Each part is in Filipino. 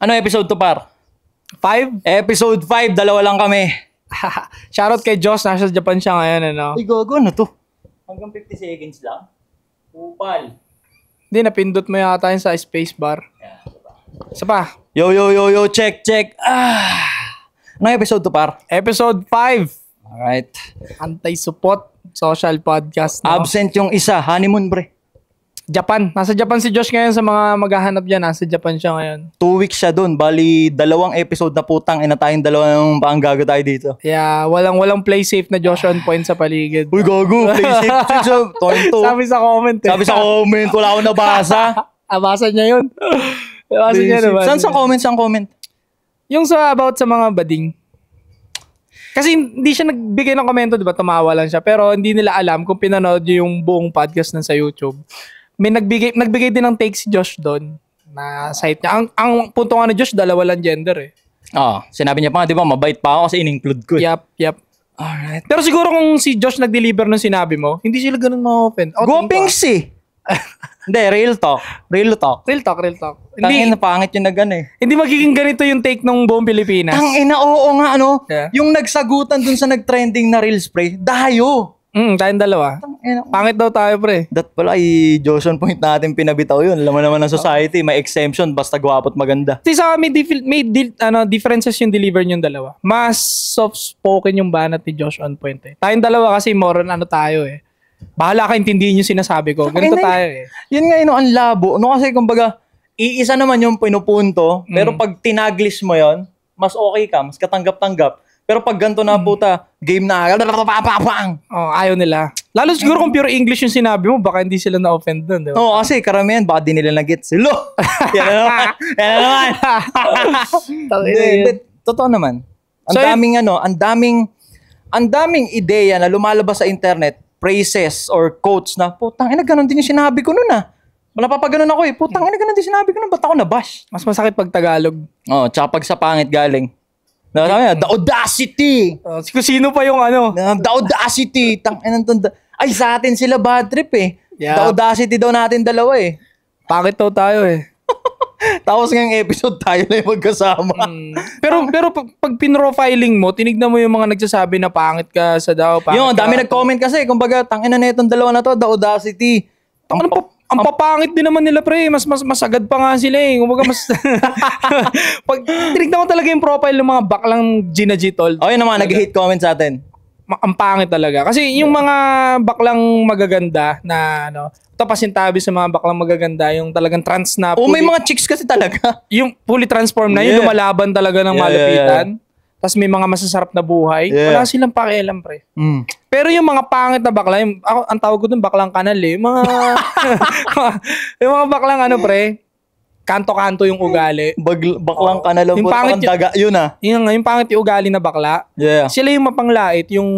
Ano episode to, par? 5? Episode 5, dalawa lang kami. Shoutout kay Josh, nasa Japan siya ngayon, ano? Ay, gago, ano to? Hanggang 50 seconds lang? Upal. Hindi, napindot mo yata yun sa spacebar. Isa pa. Yo, check. Ano episode to, par? Episode 5. Alright. Anti-support social podcast, no? Absent yung isa, honeymoon, pre. Japan. Nasa Japan si Josh ngayon sa mga maghahanap dyan. Nasa Japan siya ngayon. 2 weeks siya dun. Bali, 2 episode na putang. Tayong 2 paanggago tayo dito. Yeah, walang play safe na Josh on point sa paligid. Uy, gago. Play safe. Sabi sa comment eh. Sabi sa comment, wala akong nabasa. Basa niya yun. Basa niya naman. Saan comment? Yung about sa mga bading. Kasi hindi siya nagbigay ng komento, di ba? Tumawa lang siya. Pero hindi nila alam kung pinanood yung buong podcast na sa YouTube. May nagbigay din ng take si Josh doon na site niya. Ang punto nga ni Josh, 2 lang gender eh. Sinabi niya pa nga, di ba, mabait pa ako kasi in-include ko. Yup. Alright. Pero siguro kung si Josh nag-deliver ng sinabi mo, hindi sila ganun ma-open. Gopings eh. Hindi, real talk. Real talk. Hindi, napangit yung Hindi magiging ganito yung take ng buong Pilipinas. Oo nga, ano? Yeah. Yung nagsagutan dun sa nag-trending na Reels, pre, dayo. Tayong 2. Pangit daw tayo, pre. That pala, i-Joshon point natin pinabitaw yun. Alam mo naman ng society, may exemption, basta gwapo at maganda. Kasi sa may differences yung deliver yung 2. Mas soft-spoken yung banat ni Josh on point eh. Tayong 2 kasi more on tayo eh. Bahala ka intindihin yung sinasabi ko. Ganito tayo eh. Yun nga yun, ang labo. No, kasi kumbaga, iisa naman yung pinupunto, pero pag tinaglis mo yon, mas okay ka, mas katanggap-tanggap. Pero pag ganito na puta, game na, ayaw nila. Lalo siguro kung pure English yung sinabi mo, baka hindi sila na-offend dun. Diba? Oo, kasi karamihan, baka di nila nag-gets. Hello! Yan na naman. Totoo naman. Ang daming ideya na lumalabas sa internet, phrases or quotes na, putang ina, ganun din yung sinabi ko nun ah. Wala pa ganun ako eh. Putang ina, ganun din sinabi ko nun. Ba't ako nabash? Mas masakit pag Tagalog. Tsaka pag sa pangit galing. The audacity! Kung sino pa yung The audacity! Ay, sa atin sila bad trip eh. Yeah. The audacity daw natin 2 eh. Pangit daw tayo eh. Tapos ngayong episode tayo na yung magkasama. Pero pag pinrofiling mo, tinignan mo yung mga nagsasabi na pangit ka sa daw. Yung dami nag-comment kasi. Kumbaga, tangina na itong 2 na to, the audacity. Ang papangit din naman nila, pre. Mas masagad pa nga sila eh. Kumbaga mas... Pag tinignan mo talaga yung profile ng mga baklang Gina G tol. Yun naman, nag-hate comment sa atin. Ang pangit talaga. Kasi yung mga baklang magaganda na tapasintabi sa mga baklang magaganda, yung talagang trans na... may mga chicks kasi talaga. Yung fully transformed na, yung lumalaban talaga ng malupitan. Tapos may mga masasarap na buhay. Wala silang pakialam, pre. Pero yung mga pangit na bakla, ang tawag ko dun baklang kanal eh. Yung mga baklang pre, kanto-kanto yung ugali. Baklang kanal ang putang daga, yun ah. Yung pangit yung ugali na bakla. Yeah. Sila yung mapanglait, yung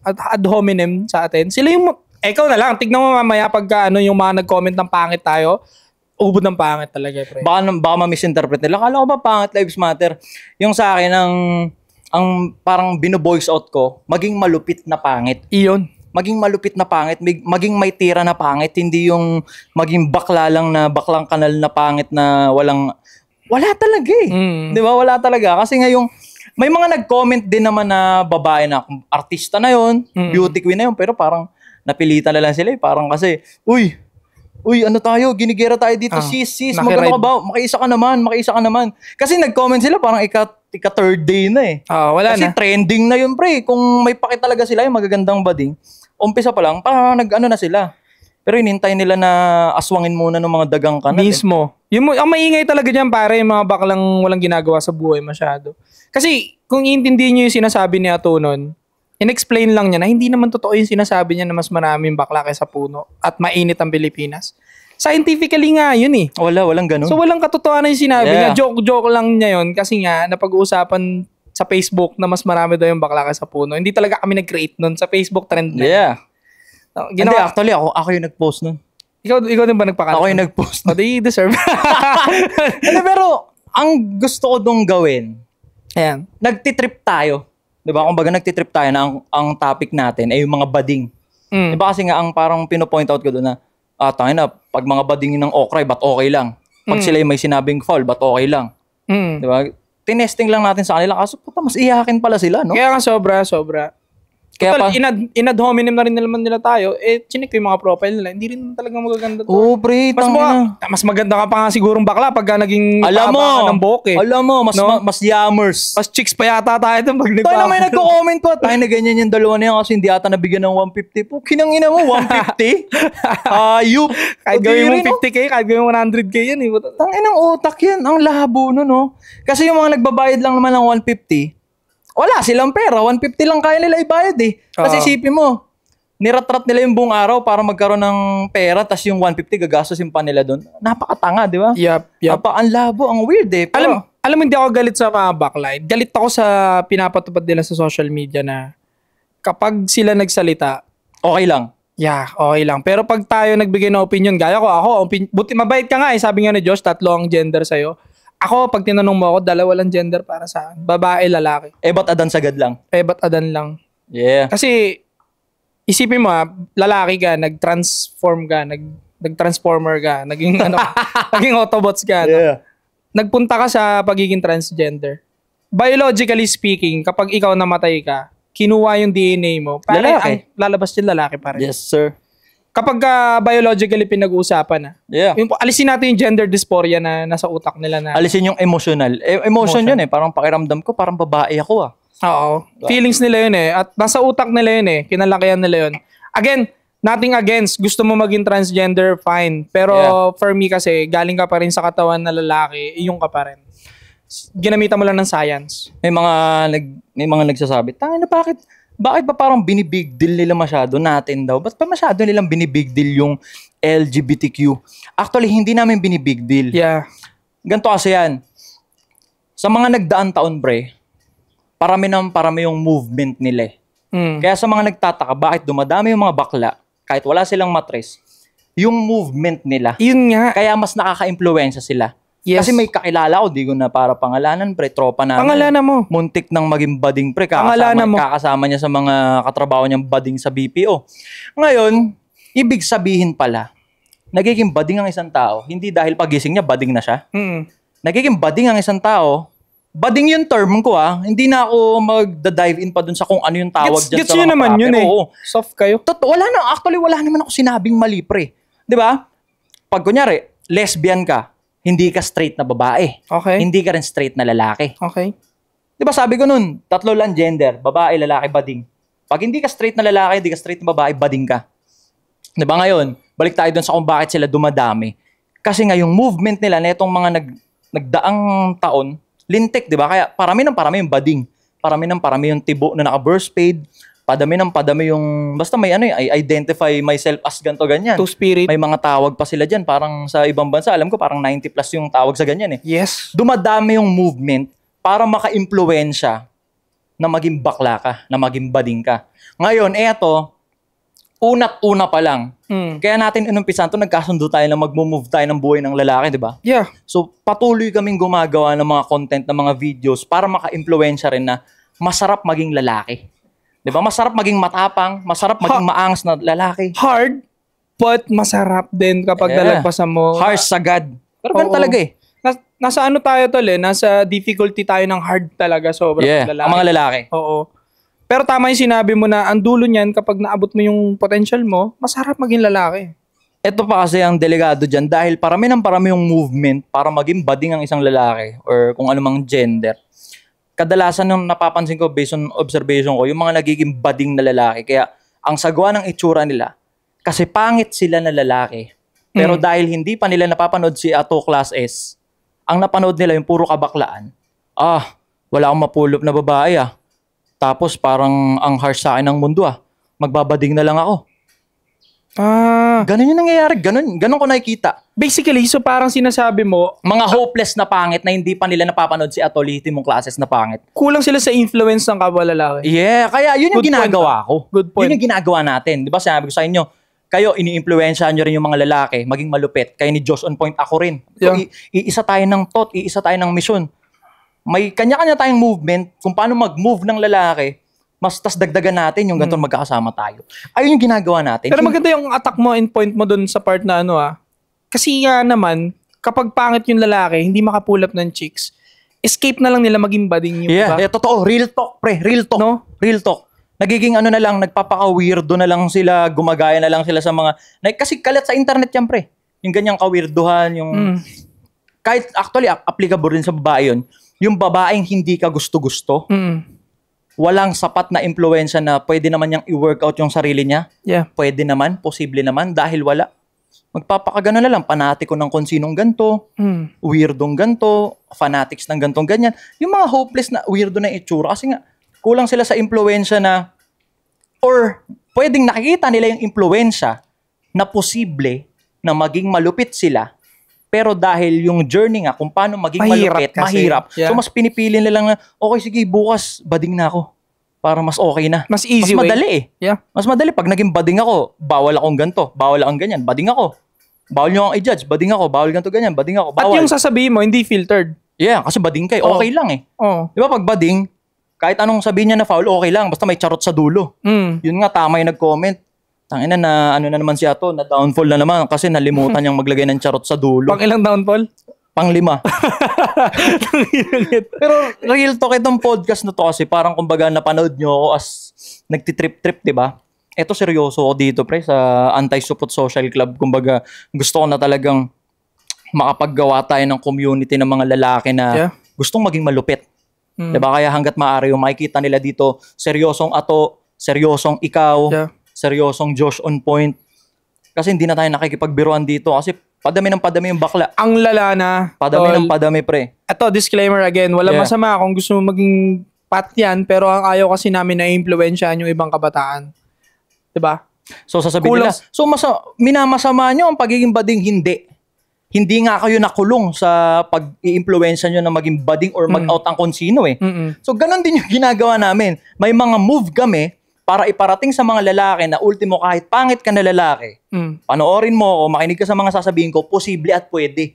ad hominem sa atin. Sila yung, ikaw na lang, tignan mo mamaya pagka yung mga nag-comment ng pangit tayo, ubod ng pangit talaga, pre. Baka ma-misinterpret nila. Kala ko ba pangit lives matter? Yung sa akin, ang parang bino-voice out ko, maging malupit na pangit. Iyon. Maging malupit na pangit, maging may tira na pangit, hindi yung maging bakla lang na baklang kanal na pangit na wala talaga eh. Di ba? Wala talaga. Kasi ngayong, may mga nag-comment din naman na babae na artista na yon, beauty queen na yon, pero parang napilitan na lang sila eh. Parang kasi, uy, ano tayo? Ginigera tayo dito, sis. Maganda ka ba? Makiisa ka naman. Kasi nag-comment sila parang ika-third day na eh. Wala kasi na. Trending na yun, pre. Kung may paki talaga sila, yung magagandang bading, umpisa pa lang, nag-ano na sila. Pero inintay nila na aswangin muna ng mga dagang kanal. Mismo. Ang maingay talaga dyan, pare, yung mga baklang walang ginagawa sa buhay masyado. Kasi kung iintindihin nyo yung sinasabi ni Atunon, in-explain lang niya na hindi naman totoo yung sinasabi niya na mas maraming bakla kaysa puno at mainit ang Pilipinas. Scientifically nga yun eh. Walang ganun. So walang katotohanan yung sinabi niya. Joke lang niya yun kasi nga napag-uusapan sa Facebook na mas marami daw yung bakla kaysa puno. Hindi talaga kami nag-create nun. Sa Facebook trend na. Yeah. Hindi, actually ako yung nag-post nun. Ikaw din ba nagpakalat? Ako yung nag-post nun. They deserve. Pero ang gusto ko dong gawin, ayan, nagtitrip tayo. Diba? Kung baga nagtitrip tayo na ang topic natin ay yung mga bading. Diba kasi nga ang parang pino-point out ko doon na tayo na, pag mga bading ng okray, ba't okay lang? Pag sila may sinabing foul, ba't okay lang? Di ba? Tinesting lang natin sa kanila kaso puta mas iyakin pala sila, no? Kaya nga sobra. Kaya Kaya inad hominem na rin naman nila tayo. Chinik ko yung mga profile nila. Hindi rin talaga magaganda to. Oh, pre, Mas maganda ka pa nga sigurong bakla pagka naging alam mo, ng buhok eh. Alam mo, mas yammers. Mas chicks pa yata tayo dun pag Tayo na may nagko-comment pa. Tayo na ganyan yung dalawa na yan kasi hindi ata nabigyan ng 150 po. Kinangina mo, 150? Ayup. Kahit gawin mo 50k, kahit gawin mo 100k yan eh. Tanginang utak yan. Ang labo no, no? Kasi yung mga nagbabayad lang naman ng 150, wala silang pera. 150 lang kaya nila ibayad eh. Kasi isipin mo, niratrat nila yung buong araw para magkaroon ng pera tas yung 150 gagastosin pa nila doon. Napakatanga, di ba? Yup. Ang labo, ang weird eh. Pero, alam mo, hindi ako galit sa mga backline. Galit ako sa pinapatupad nila sa social media na kapag sila nagsalita, okay lang. Yeah, okay lang. Pero pag tayo nagbigay ng opinion, gaya ko, buti mabait ka nga eh. Sabi nga ni Josh, 3 ang gender sa'yo. Ako, pag tinanong mo ako, 2 lang gender para sa akin. Babae, lalaki. Ba't adan sagad lang? Ba't adan lang. Yeah. Kasi, isipin mo lalaki ka, nag-transform ka, nag-transformer ka, naging naging Autobots ka. Yeah. Nagpunta ka sa pagiging transgender. Biologically speaking, kapag ikaw namatay ka, kinuha yung DNA mo, lalaki. Lalabas yung lalaki pa rin. Yes, sir. Kapag biologically pinag-uusapan na. Yeah. Alisin natin yung gender dysphoria na nasa utak nila na. Alisin yung emotional. Emotion yun eh. Parang pakiramdam ko, parang babae ako ah. Oo. Feelings nila yun eh. At nasa utak nila yun eh. Kinalakihan nila yun. Again, nothing against. Gusto mo maging transgender, fine. Pero for me kasi, galing ka pa rin sa katawan na lalaki, yung ka pa rin. Ginamitan mo lang ng science. May mga nagsasabi, tangina bakit ba parang binibig deal nila masyado natin daw? Ba't pa masyado nilang binibig deal yung LGBTQ? Actually, hindi namin binibig deal. Yeah. Ganito kasi yan. Sa mga nagdaan taon, pre, parami yung movement nila eh. Kaya sa mga nagtataka, bakit dumadami yung mga bakla, kahit wala silang matres, yung movement nila. Yun nga. Kaya mas nakaka-impluwensya sila. Yes. Kasi may kakilala ko, di ko na para pangalanan, pre, tropa namin. Pangalanan mo. Muntik nang maging bading, pre. Kakasama niya sa mga katrabaho niyang bading sa BPO. Ngayon, ibig sabihin pala, nagiging bading ang isang tao, hindi dahil pagising niya, bading na siya. Nagiging bading ang isang tao, bading yung term ko hindi na ako mag-dive in pa dun sa kung ano yung tawag dyan sa mga naman proper. Yun eh. Oo. Soft kayo. Wala naman ako sinabing mali, pre. Di ba? Pag kunyari, lesbian ka, hindi ka straight na babae. Okay. Hindi ka rin straight na lalaki. Okay. Di ba sabi ko nun, 3 lang gender, babae, lalaki, bading. Pag hindi ka straight na lalaki, hindi ka straight na babae, bading ka. Di ba ngayon, balik tayo dun sa kung bakit sila dumadami. Kasi nga yung movement nila na itong mga nagdaang taon, lintik, di ba? Kaya parami yung bading. Parami yung tibo na naka-burst paid. Padami yung, basta may I identify myself as ganto ganyan. Two-spirit. May mga tawag pa sila dyan. Parang sa ibang bansa, alam ko parang 90 plus yung tawag sa ganyan eh. Yes. Dumadami yung movement para maka-impluwensya na maging bakla ka, na maging bading ka. Ngayon, eto, unat-una pa lang. Kaya natin inumpisan to, nagkasundo tayo na mag-move tayo ng buhay ng lalaki, di ba? Yeah. So, patuloy kaming gumagawa ng mga content, ng mga videos para maka-impluwensya rin na masarap maging lalaki. Di ba? Masarap maging matapang, masarap maging maangas na lalaki. Hard, but masarap din kapag nalagpasan mo. Harsh sagad. Pero ganun talaga eh. Nasa ano tayo tol eh, nasa difficulty tayo ng hard talaga sobrang lalaki. Ang mga lalaki. Oo. Pero tama yung sinabi mo na ang dulo niyan kapag naabot mo yung potential mo, masarap maging lalaki. Ito pa kasi ang delikado dyan dahil parami yung movement para maging bading ang isang lalaki or kung anumang gender. Kadalasan nung napapansin ko based on observation ko, yung mga nagiging bading na lalaki. Kaya ang sagwa ng itsura nila, kasi pangit sila na lalaki. Pero dahil hindi pa nila napapanood si Ato Class S, ang napanood nila yung puro kabaklaan. Wala akong mapulop na babae Tapos parang ang harsh sa akin ng mundo Magbabading na lang ako. Ganun yung nangyayari. Ganun ko nakikita. Basically, so parang sinasabi mo, mga hopeless na pangit na hindi pa nila napapanood si Atoliti mong classes na pangit. Kulang sila sa influence ng kapwa lalaki. Yeah, kaya yun yung ginagawa ko. Good point. Yun yung ginagawa natin. Di ba sabi ko sa inyo, kayo, ini-influensyahan nyo rin yung mga lalaki, maging malupit. Kaya ni Josh on point, ako rin. So, iisa tayo ng thought, iisa tayo ng mission. May kanya-kanya tayong movement kung paano mag-move ng lalaki, mas tas dagdagan natin yung ganito magkakasama tayo. Ayun yung ginagawa natin. Pero maganda yung attack mo and point mo dun sa part na Kasi nga naman, kapag pangit yung lalaki, hindi makapulap ng chicks, escape na lang nila maging bading yung iba. Totoo. Real talk, pre. Real talk. No? Real talk. Nagiging ano na lang, nagpapaka-weirdo na lang sila, gumagaya na lang sila sa mga... Kasi kalat sa internet yan, pre. Yung ganyang ka-weirduhan, yung... Kahit actually, applicable rin sa babae yun. Yung babaeng hindi ka gusto-gusto, walang sapat na impluwensya na pwede naman niyang i-workout yung sarili niya. Yeah. Pwede naman, posible naman, dahil wala. Magpapakagano na lang, panatiko ng kung sinong ganto, weirdong ganto, fanatics ng gantong ganyan. Yung mga hopeless na weirdo na itsura, kasi nga, kulang sila sa impluwensya na, or pwedeng nakikita nila yung impluwensya na posible na maging malupit sila, pero dahil yung journey nga, kung paano maging malupit, mahirap. Yeah. So mas pinipili nila lang na, okay, sige, bukas, bading na ako. Para mas okay na. Mas easy mas madali way. Yeah. Mas madali. Pag naging bading ako, bawal akong ganto, bawal akong ganyan, bading ako. Bawal nyo akong i-judge, bading ako, bawal ganto ganyan, bading ako, bawal. At yung sasabihin mo, hindi filtered. Yeah, kasi bading kayo, okay lang eh. Di ba pag bading, kahit anong sabihin niya na foul, okay lang, basta may charot sa dulo. Yun nga, tama yung nag-comment. Tangina na ano na naman siya to, na downfall na naman kasi nalimutan niyang maglagay ng charot sa dulo. Pang ilang downfall? Pang 5. Pero real talk itong podcast na to kasi parang kumbaga napanood nyo ako as nagtitrip-trip, di ba? Eto seryoso ako dito, pre, sa Anti-Supot Social Club. Kumbaga, gusto ko na talagang makapaggawa tayo ng community ng mga lalaki na gustong maging malupit. Diba? Kaya hanggat maaari yung makikita nila dito, seryosong Ato, seryosong ikaw, seryosong Josh on point. Kasi hindi na tayo nakikipagbiruan dito kasi padami ng padami yung bakla. Ang lala na. Padami ng padami, pre. Ito, disclaimer again, wala masama kung gusto mo maging pat yan, pero ang ayaw kasi namin na impluwensyahan yung ibang kabataan. Diba? So sasabihin nila, so minamasama nyo ang pagiging bading, hindi. Hindi nga kayo nakulong sa pag-i-impluwensya nyo na maging bading or mag-out ang konsino eh. So ganun din yung ginagawa namin. May mga move kami para iparating sa mga lalaki na ultimo kahit pangit ka na lalaki, panoorin mo o makinig ka sa mga sasabihin ko, posible at pwede.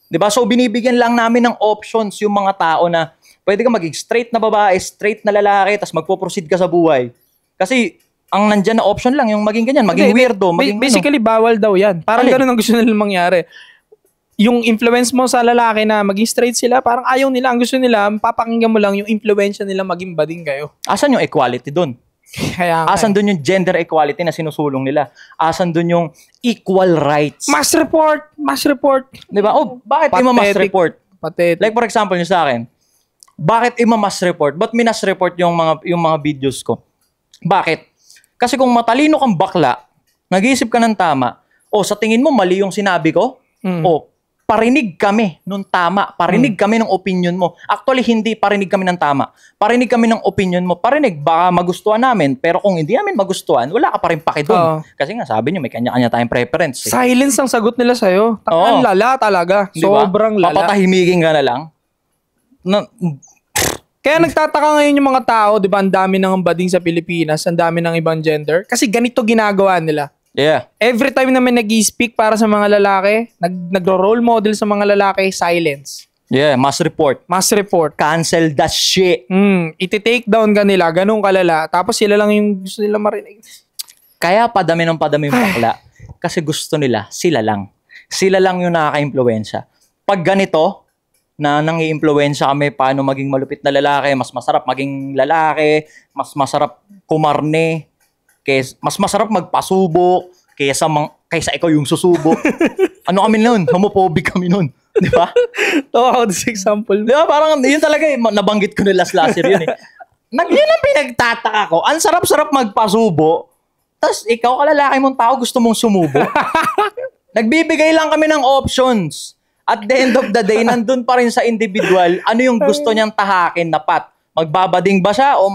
Diba? So binibigyan lang namin ng options yung mga tao na pwede ka maging straight na babae, straight na lalaki, tapos magpo-proceed ka sa buhay. Kasi ang nandyan na option lang yung maging ganyan, maging weirdo. Maging basically, bawal daw yan. Parang ganun ang gusto nilang mangyari. Yung influence mo sa lalaki na maging straight sila, parang ayaw nila. Ang gusto nila, papakinggan mo lang yung influensya nila maging bading kayo. Asan yung equality dun? Asan dun yung gender equality na sinusulong nila? Asan dun yung equal rights? Mass report! Mass report! Diba? Oh, bakit ima-mass report? Pathetic. Like for example nyo sa akin, bakit ima-mass report? Ba't minas report yung mga videos ko? Bakit? Kasi kung matalino kang bakla, nag-iisip ka ng tama, sa tingin mo mali yung sinabi ko, parinig kami nung tama. Parinig kami ng opinion mo. Actually, hindi parinig kami ng tama. Parinig kami ng opinion mo. Parinig, baka magustuhan namin. Pero kung hindi namin magustuhan, wala ka pa rin paki doon. Kasi nga, sabi nyo, may kanya-kanya tayong preference. Silence ang sagot nila sa'yo. Ang lala talaga. Diba? Sobrang lala. Papatahimigin ka na lang. Kaya nagtataka ngayon yung mga tao, di ba, ang dami ng bading sa Pilipinas, ang dami ng ibang gender. Kasi ganito ginagawa nila. Yeah. Every time na may nag-i-speak para sa mga lalaki, nagro-role model sa mga lalaki, silence. Yeah, mass report. Mass report. Cancel that shit. Iti-take down ka nila, ganun kalala. Tapos sila lang yung gusto nila marinig. Kaya padami ng padami yung bakla. Kasi gusto nila, sila lang. Sila lang yung nakaka-impluwensya. Pag ganito, na nangi-impluwensya kami paano maging malupit na lalaki, mas masarap maging lalaki, mas masarap kumarne, mas masarap magpasubo kaysa ikaw yung susubo. Ano kami noon? Homophobic kami noon. Di ba? Tawa ako this example. Di ba? Parang yun talaga eh. Nabanggit ko na last year yun eh. Yun ang pinagtataka ko. Ang sarap-sarap magpasubo. Tapos ikaw, kalalaki mong tao, gusto mong sumubo. Nagbibigay lang kami ng options. At the end of the day, nandun pa rin sa individual, ano yung gusto niyang tahakin na pat? Magbabading ba siya o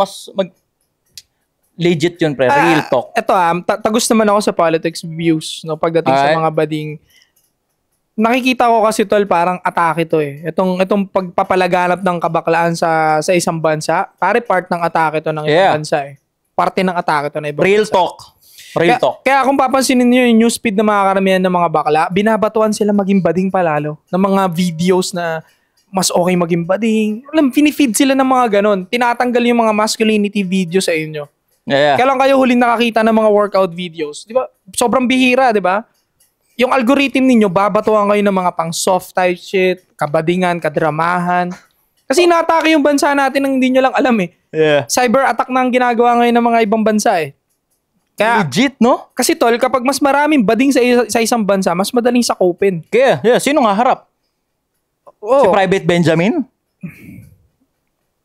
legit yun, pre. Real talk. Ito tagus naman ako sa politics views, no, pagdating sa mga bading. Nakikita ko kasi tol, parang atake to eh. Itong pagpapalaganap ng kabaklaan sa isang bansa, pare part ng atake to ng ibang bansa eh. Parte ng atake to ng ibang Real bansa. Real talk. Kaya kung papansinin niyo yung newsfeed ng mga karamihan ng mga bakla, binabatuan sila maging bading palalo ng mga videos na mas okay maging bading. Alam, pinifeed sila ng mga ganon. Tinatanggal yung mga masculinity video sa inyo. Yeah. Kailan kayo huling nakakita ng mga workout videos? Di ba? Sobrang bihira, di ba? Yung algorithm ninyo, babatuan kayo ng mga pang soft type shit, kabadingan, kadramahan. Kasi inaatake yung bansa natin nang hindi nyo lang alam eh. Yeah. Cyber attack na ang ginagawa ngayon ng mga ibang bansa eh. Kaya, Legit, no? kasi tol, kapag mas maraming bading sa isang bansa, mas madaling sakupin. Kaya, sino nga harap? Si Oh, Private Benjamin?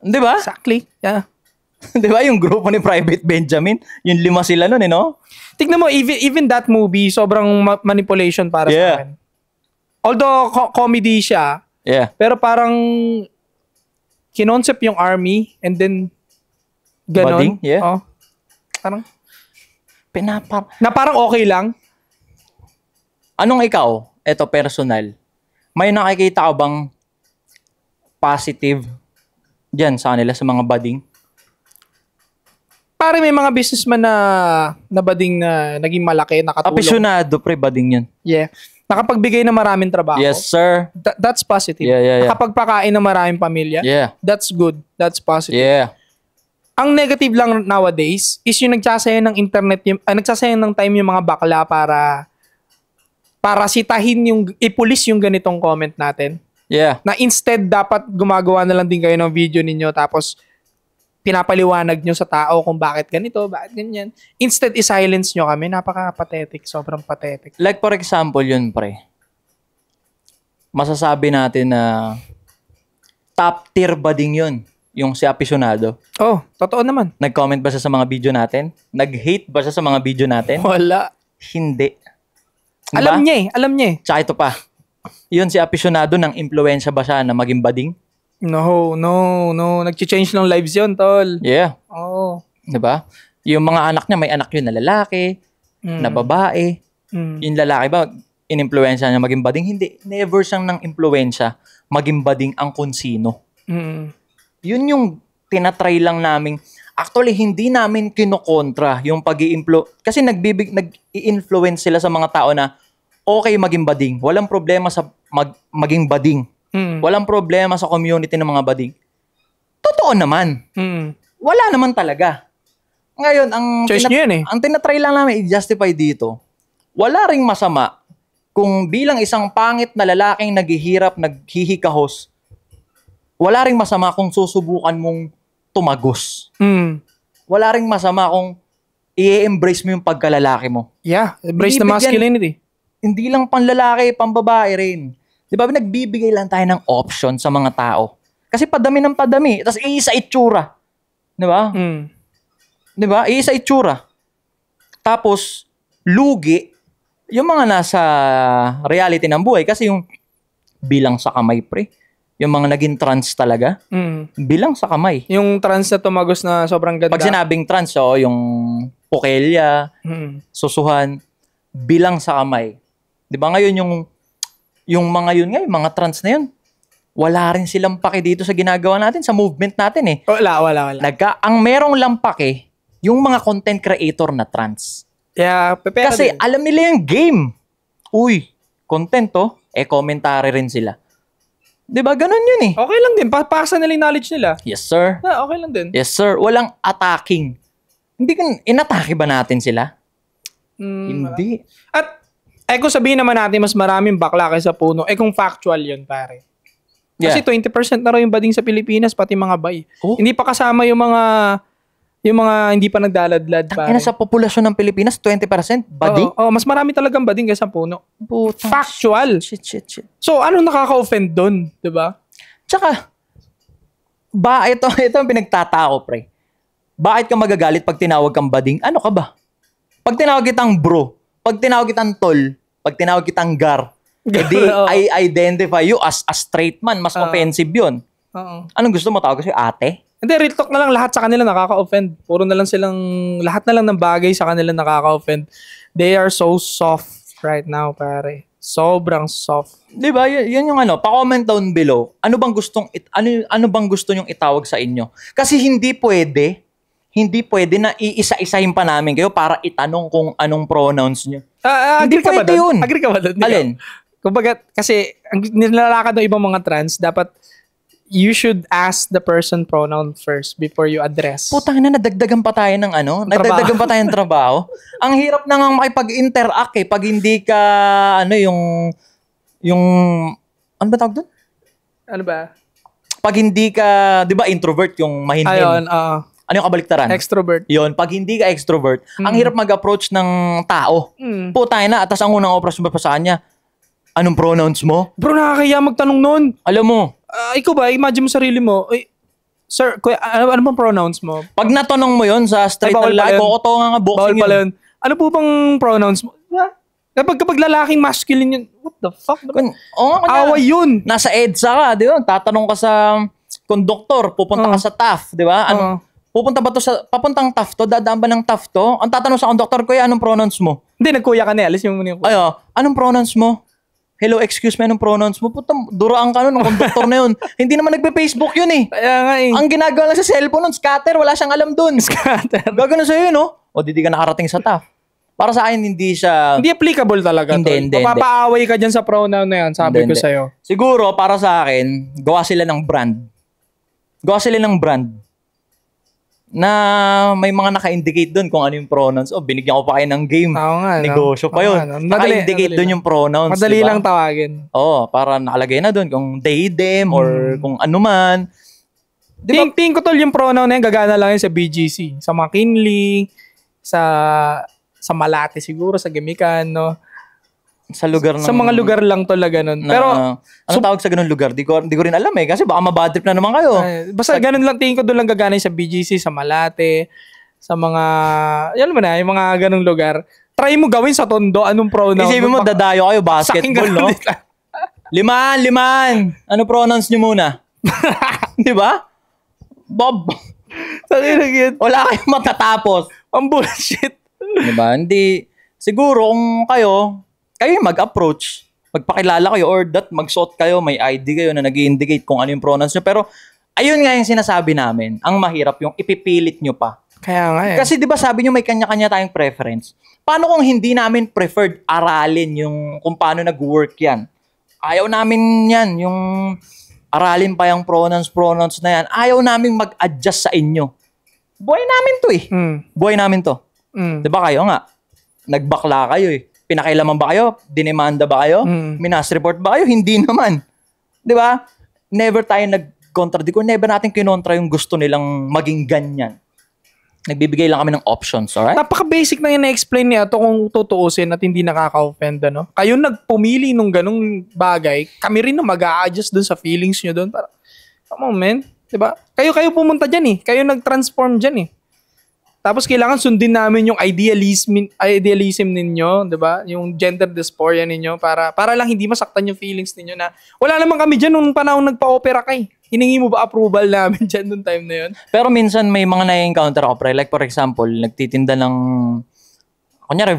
Di ba? exactly. Yeah. Di ba yung grupo ni Private Benjamin? Yung 5 sila nun, no? Tignan mo, even that movie, sobrang manipulation para sa akin. Although, comedy siya, Yeah. pero parang kinoncept yung army and then ganon. Bading? Yeah. Oh. Parang, Na parang okay lang. Anong ikaw, eto personal, may nakikita ka bang positive dyan sa kanila, sa mga bading? Pare may mga businessman na bading na naging malaki, nakatulong. Apisyonado, pre, bading yun. Yeah. Nakapagbigay ng maraming trabaho. Yes, sir. That's positive. Yeah. Nakapagpakain ng maraming pamilya. Yeah. That's good. That's positive. Yeah. Ang negative lang nowadays is yung nagsasayang ng internet, nagsasayang ng time yung mga bakla para sitahin ipulis yung ganitong comment natin. Yeah. Na instead dapat gumagawa na lang din kayo ng video ninyo tapos pinapaliwanag nyo sa tao kung bakit ganito, bakit ganyan. Instead, i-silence nyo kami. Napaka-pathetic. Sobrang pathetic. Like for example yun, pre. Masasabi natin na top tier bading yun. Yung si Apisyonado. Oh, totoo naman. Nag-comment ba siya sa mga video natin? Nag-hate ba siya sa mga video natin? Wala. Hindi. Diba? Alam niya eh. Tsaka ito pa. Yun si Apisyonado, nang impluensya ba siya na maging bading? No. Nag-change ng lives yun, tol. Yeah. Oo. Diba? Yung mga anak niya, may anak yun na lalaki, na babae. Yung lalaki ba, in-impluensya niya maging bading? Hindi. Never siyang nang impluensya maging bading ang konsino. Yun yung tinatry lang namin. Actually, hindi namin kinokontra yung kasi nag-i-influence sila sa mga tao na okay maging bading. Walang problema sa maging bading. Walang problema sa community ng mga bading. Totoo naman. Wala naman talaga. Ngayon, choice nyo yun eh. Ang tinatry lang namin i-justify dito, wala ring masama kung bilang isang pangit na lalaking naghihirap, naghihikahos, wala ring masama kung susubukan mong tumagos. Wala ring masama kung i-embrace mo yung pagkalalaki mo. Yeah, embrace the masculinity. Hindi lang panlalaki, pambabae rin. Di ba, nagbibigay lang tayo ng option sa mga tao. Kasi padami ng padami. Tapos iisa itsura. Di ba? Di ba? Iisa itsura. Tapos, lugi, yung mga nasa reality ng buhay. Kasi yung bilang sa kamay, pre. Yung mga naging trans talaga. Bilang sa kamay. Yung trans na tumagos na sobrang ganda. Pag sinabing trans, yung pukelya, susuhan, bilang sa kamay. Di ba ngayon yung mga yun ngayon, mga trans na yun, wala rin silang pake dito sa ginagawa natin, sa movement natin eh. Wala. Ang merong lang pake, yung mga content creator na trans. Yeah, pero kasi din. alam nila yung game. Uy, content to, commentary rin sila. Di ba? Ganun yun eh. Okay lang din. Pasa nila yung knowledge nila. Yes, sir. Okay lang din. Yes, sir. Walang attacking. Inatake ba natin sila? Hindi. At, kung sabihin naman natin mas maraming bakla kaysa puno, kung factual yun, pare. Kasi 20% na raw yung bading sa Pilipinas, pati mga bay. Oh. Hindi pa kasama yung mga hindi pa nagdaladlad, pare. Sa populasyon ng Pilipinas, 20% bading? Oo, mas marami talagang bading kaysa puno. Puta. Factual. Shit. So, ano nakaka-offend doon, di ba? Tsaka, ito ang pinagtatako, pre. Bakit ka magagalit pag tinawag kang bading? Ano ka ba? Pag tinawag kitang bro, pag tinawag kitang tol, pag tinawag kitang gar, edi I identify you as a straight man. Mas offensive yun. Anong gusto mo? Tawag kasi ate? Hindi, real talk na lang, lahat sa kanila nakaka-offend. Puro na lang lahat na lang ng bagay sa kanila nakaka-offend. They are so soft right now, pare. Sobrang soft. Di ba? Yan yung pa-comment down below. Ano bang gusto nyong itawag sa inyo? Kasi hindi pwede na iisa-isahin pa namin kayo para itanong kung anong pronouns nyo. Agree ka ba doon? Agree ka ba doon? Alin? Kumbaga, kasi ang nilalakad ng ibang mga trans, dapat you should ask the person pronoun first before you address. Putang ina, nadagdagan pa tayo ng nadagdagan pa tayo ng trabaho. Ang hirap na nga makipag-interact pag hindi ka, yung, ano ba tawag doon? Ano ba? pag hindi ka, di ba introvert yung mahinhin? Ayun, Ano yung kabaliktaran? extrovert. Yun, pag hindi ka extrovert, ang hirap mag-approach ng tao. Putay na, atas ang unang approach mo pa sa kanya, anong pronouns mo? Bro, nakakaya magtanong nun. Alam mo, Ikaw ba, imagine mo sarili mo, sir, kuya, ano bang pronouns mo? pag natanong mo yun sa straight Ay, na bawal lalaki, pala yun. kokotongan nga Bawal boxing pala yun. yun. Ano po bang pronouns mo? Kapag lalaking masculine yun, what the fuck? Away yun. Nasa EDSA ka, di ba? Tatanong ka sa conductor, pupunta ka sa TAF, di ba? Pupunta ba to papuntang TAF to? Dadaan ba ng TAF to? Ang tatanong sa conductor, kuya, anong pronouns mo? Hindi, nagkuya ka na. Alis yung muna yung kuya. Anong pronouns mo? Hello, excuse me, anong pronouns mo? Puta, duraan ka nun, ng conductor na yun. Hindi naman nagpe-Facebook yun eh. Kaya nga eh. Ang ginagawa lang sa cellphone nun, scatter, wala siyang alam dun. Scatter. Gagano sa'yo yun, no? O, di ka nakarating sa TAF. Para sa akin, hindi siya... Hindi applicable talaga. Hindi. Mapapaaway ka dyan sa pronoun na yan, sabi ko sa'yo. Siguro, para sa akin, gawa sila ng brand. Na may mga naka-indicate doon kung ano yung pronouns. Binigyan ko pa kayo ng game. Oo nga, Negosyo pa yun. Naka-indicate doon yung pronouns. Madali diba? lang tawagin. Para nakalagay na doon kung they, them, or kung ano man. Diba? Tingin ko tol yung pronoun na yan, gagana lang yun sa BGC. Sa McKinley, sa Malate siguro, sa Gimikan, no? Sa lugar ng... Sa mga lugar lang talaga nun. Pero, ano tawag sa ganun lugar? Di ko rin alam eh. Kasi baka mabadrip na naman kayo. Basta ganun lang, tingin ko doon lang gagana sa BGC, sa Malate, sa mga, yan mo na, yung mga ganung lugar. Try mo gawin sa Tondo, anong pronoun. Isipin mo, dadayo kayo, basketball, no? Liman! Ano pronouns nyo muna? Di ba? Bob! Wala kayong matatapos. Ang bullshit. Diba? Hindi. Siguro kung kayo yung mag-approach, magpakilala kayo or magsuot kayo, may ID kayo na nag-i-indicate kung ano yung pronouns nyo. Pero ayun nga yung sinasabi namin. Ang mahirap yung ipipilit nyo pa. Kaya nga eh. Kasi diba sabi nyo may kanya-kanya tayong preference. Paano kung hindi namin preferred aralin yung kung paano nag-work yan? Ayaw namin yan. Yung aralin pa yung pronouns na yan. Ayaw namin mag-adjust sa inyo. Buhay namin to eh. Buhay namin to. Diba kayo nga? Nagbakla kayo eh. Pinakailaman ba kayo? Dinemanda ba kayo? Minas report ba kayo? Hindi naman. Diba? Never tayo nag-contradict. Never natin kinontra yung gusto nilang maging ganyan. Nagbibigay lang kami ng options, alright? Napaka-basic na yung na-explain niya ito kung tutuusin at hindi nakaka-offend, ano? Kayo nagpumili nung ganung bagay, kami rin na mag-a-adjust dun sa feelings nyo dun. Para, come on, man. Diba? Kayo pumunta dyan eh. Kayo nag-transform dyan eh. Tapos kailangan sundin namin yung idealism ninyo, 'di ba? Yung gender dysphoria ninyo para lang hindi masaktan yung feelings ninyo na wala naman kami diyan nung panahon nagpa-opera kay. Hiningi mo ba approval namin diyan nung time na 'yon? Pero minsan may mga na-encounter ako pre, like for example, nagtitinda ng kunyari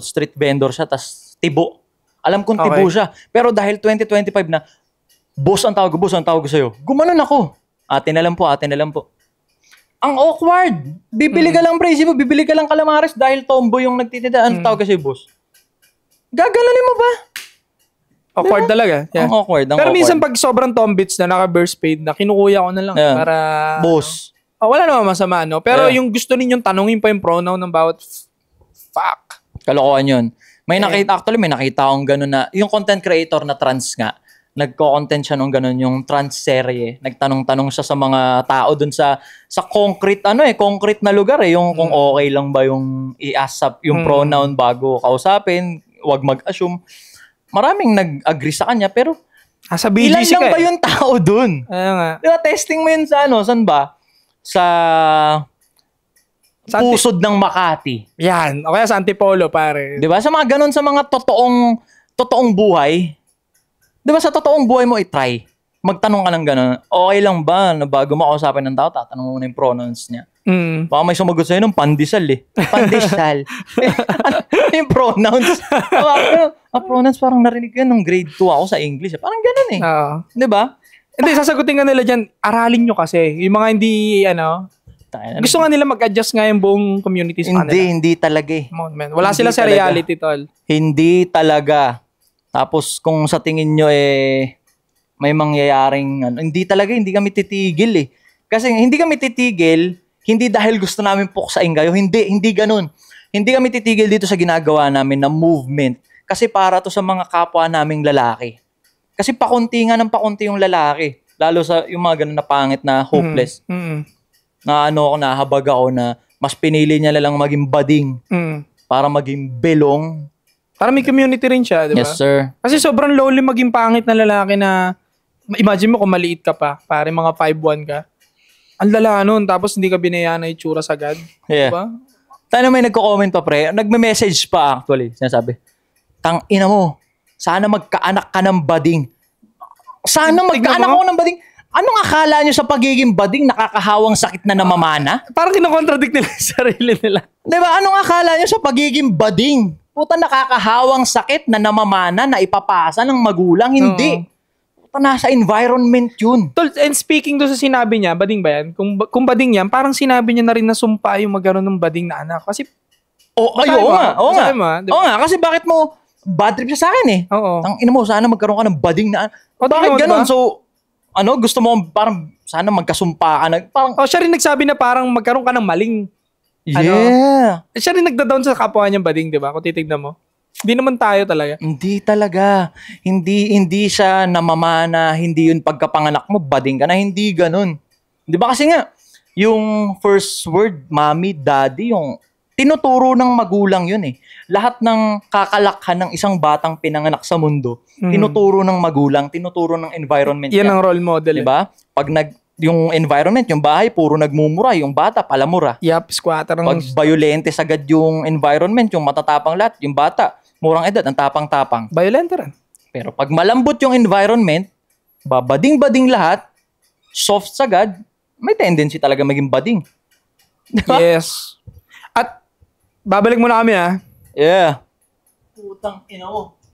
street vendor siya tas tibo. Alam kong tibo siya. Pero dahil 2025 na boss ang tawag ko sa'yo. Gumanon ako. Atin na lang po. Ang awkward. Bibili ka lang presibo, bibili ka lang calamares dahil tomboy yung nagtitinda. Ano tawag kasi boss? Gaganunin mo ba? Awkward talaga. Yeah. Ang awkward. Pero minsan pag sobrang tombits na naka-burst paid na, kinukuya ko na lang para... Boss. Wala naman masama, no? Pero yung gusto ninyong tanungin pa yung pronoun ng bawat fuck. Kalokohan yun. May nakita akong gano'n na, yung content creator na trans nga, nagko-content siya nung ganun, yung trans serye. Nagtanong-tanong siya sa mga tao dun sa concrete, concrete na lugar eh. Yung kung okay lang ba yung i-asap yung pronoun bago kausapin, wag mag-assume. Maraming nag-agree sa kanya, pero sa BGC ilan lang ba yung tao dun? Ayun nga. Diba, testing mo yun sa saan ba? Sa pusod ng Makati. Yan. O kaya sa Antipolo, pare. Diba? Sa mga ganun, sa mga totoong buhay, diba sa totoong buhay mo i-try? Magtanong ka ng gano'n, okay lang ba na bago mo kausapin ng tao, tatanong mo na yung pronouns niya? Baka may sumagot sa'yo ng pandesal eh. Pandesal. Ano yung pronouns? Pronouns parang narinig ko yan nung grade 2 ako sa English. Parang gano'n eh. Diba? Hindi, sasagutin ka nila dyan, aralin nyo kasi. Yung mga hindi, gusto nga nila mag-adjust nga yung buong community sa kanila. Hindi talaga eh. Wala sila sa reality, tol. Hindi talaga. Tapos kung sa tingin nyo may mangyayaring hindi kami titigil eh. Kasi hindi kami titigil, hindi dahil gusto namin puksain kayo, hindi ganun. Hindi kami titigil dito sa ginagawa namin na movement kasi para to sa mga kapwa naming lalaki. Kasi pakunti nga ng pakunti yung lalaki. Lalo sa yung mga ganun na pangit na hopeless. Na nahabag ako na mas pinili niya na lang maging bading para maging belong. Para may community rin siya, di ba? Yes, sir. Kasi sobrang lonely maging pangit na lalaki na, imagine mo kung maliit ka pa, pare mga 5'1" ka. Ang lala nun, tapos hindi ka binayaan na itsura sagad. Yeah. Diba? Tayo may nagko-comment pa, pre. Nagme-message pa actually. Sinasabi, tang ina mo, sana magkaanak ka ng bading. Sana magkaanak ako ng bading. Anong akala nyo sa pagiging bading nakakahawang sakit na namamana? Parang kinokontradict nila yung sarili nila. Diba? Anong akala nyo sa pagiging bading? Puta, nakakahawang sakit na namamana na ipapasa ng magulang. Hindi. Puta, nasa environment yun. Tol, and speaking doon sa sinabi niya, bading ba yan? Kung bading yan, parang sinabi niya na rin na sumpa yung magkaroon ng bading na anak. Kasi, oo nga. Kasi bakit mo, bad trip siya sa akin eh. Oo. Tang ina mo, sana magkaroon ka ng bading na anak. Bakit ganun? Diba? So, gusto mo parang sana magkasumpa ka na. Parang, siya rin nagsabi na parang magkaroon ka ng maling. Yeah. Siya rin nagda-down sa kapwa niyang bading, di ba? Kung titignan mo. Hindi naman tayo talaga. Hindi talaga. Hindi siya namamana, hindi yun pagkapanganak mo, bading ka na, hindi ganun. Di ba kasi nga, yung first word, mommy, daddy, yung tinuturo ng magulang yun eh. Lahat ng kakalakhan ng isang batang pinanganak sa mundo, tinuturo ng magulang, tinuturo ng environment. Yan ang role model. Diba? Pag yung environment, yung bahay, puro nagmumura, yung bata, palamura. Yup, squatter. Pag violente sagad yung environment, yung matatapang lahat, yung bata, murang edad, ang tapang-tapang. Violente rin. Pero pag malambot yung environment, babading-bading lahat, soft sagad, may tendency talaga maging bading. Diba? Yes. At, babalik muna kami Yeah. Putang ina mo.